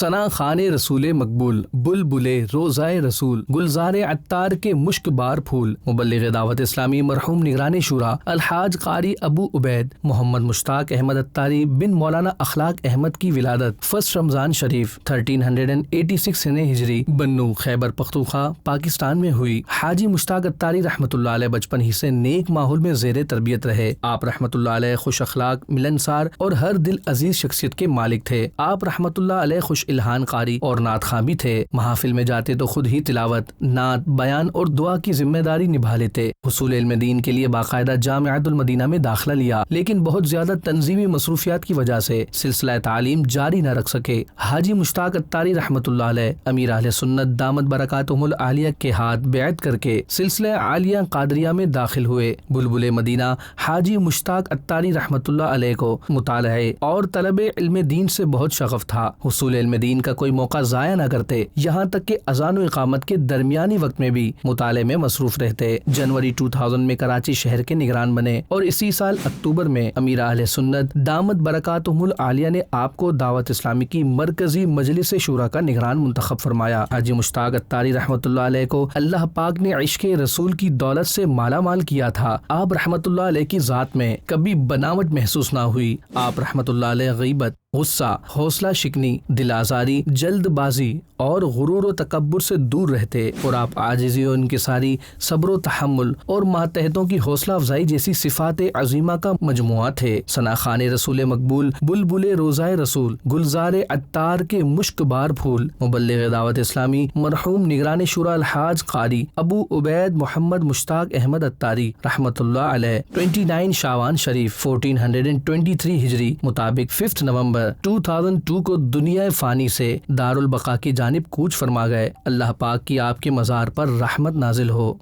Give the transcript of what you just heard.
ثنا خوان رسول مقبول، بلبلے روزائے رسول، گلزار عطار کے مشک بار پھول، مبلغ دعوت اسلامی مرحوم نگران شورا الحاج قاری ابو عبید محمد مشتاق احمد عطاری بن مولانا اخلاق احمد کی ولادت 1 رمضان شریف 1386 ہجری بنو خیبر پختونخوا پاکستان میں ہوئی۔ حاجی مشتاق عطاری رحمۃ اللہ علیہ بچپن ہی سے نیک ماحول میں زیر تربیت رہے۔ آپ رحمۃ اللہ علیہ خوش اخلاق، ملنسار اور ہر دل عزیز شخصیت کے مالک تھے۔ آپ رحمۃ اللہ علیہ خوش الہان قاری اور نعت خواں بھی تھے۔ محافل میں جاتے تو خود ہی تلاوت، نعت، بیان اور دعا کی ذمہ داری نبھا لیتے۔ حصول علم دین کے لیے باقاعدہ جامعۃ المدینہ میں داخلہ لیا، لیکن بہت زیادہ تنظیمی مصروفیات کی وجہ سے سلسلہ تعلیم جاری نہ رکھ سکے۔ حاجی مشتاق عطاری رحمۃ اللہ علیہ امیر اہل سنت دامت برکاتہم العالیہ کے ہاتھ بیعت کر کے سلسلہ عالیہ قادریہ میں داخل ہوئے۔ بلبل مدینہ حاجی مشتاق عطاری رحمۃ اللہ علیہ کو مطالعے اور طلب علم دین سے بہت شغف تھا۔ حصول علم دین کا کوئی موقع ضائع نہ کرتے، یہاں تک کہ اذان و اقامت کے درمیانی وقت میں بھی مطالعے میں مصروف رہتے۔ جنوری 2000 میں کراچی شہر کے نگران بنے اور اسی سال اکتوبر میں امیر اہل سنت دامت برکاتہم العالیہ نے آپ کو دعوت اسلامی کی مرکزی مجلس شورا کا نگران منتخب فرمایا۔ حاجی مشتاق عطاری رحمۃ اللہ علیہ کو اللہ پاک نے عشق رسول کی دولت سے مالا مال کیا تھا۔ آپ رحمۃ اللہ علیہ کی ذات میں کبھی بناوٹ محسوس نہ ہوئی۔ آپ رحمۃ اللہ علیہ غیبت، غصہ، حوصلہ شکنی، دل آزاری، جلد بازی اور غرور و تکبر سے دور رہتے، اور آپ عاجزی و انکساری، صبر و تحمل اور ماتحتوں کی حوصلہ افزائی جیسی صفات عظیمہ کا مجموعہ تھے۔ ثنا خوان رسول مقبول، بلبل روزائے رسول، گلزار عطار کے مشک بار پھول، مبلغ دعوت اسلامی مرحوم نگران شورا الحاج قاری ابو عبید محمد مشتاق احمد عطاری رحمۃ اللہ علیہ 29 شعبان شریف 1423 ہجری مطابق 5 نومبر 2002 کو دنیا فانی سے دار البقاء کی جانب کوچ فرما گئے۔ اللہ پاک کی آپ کے مزار پر رحمت نازل ہو۔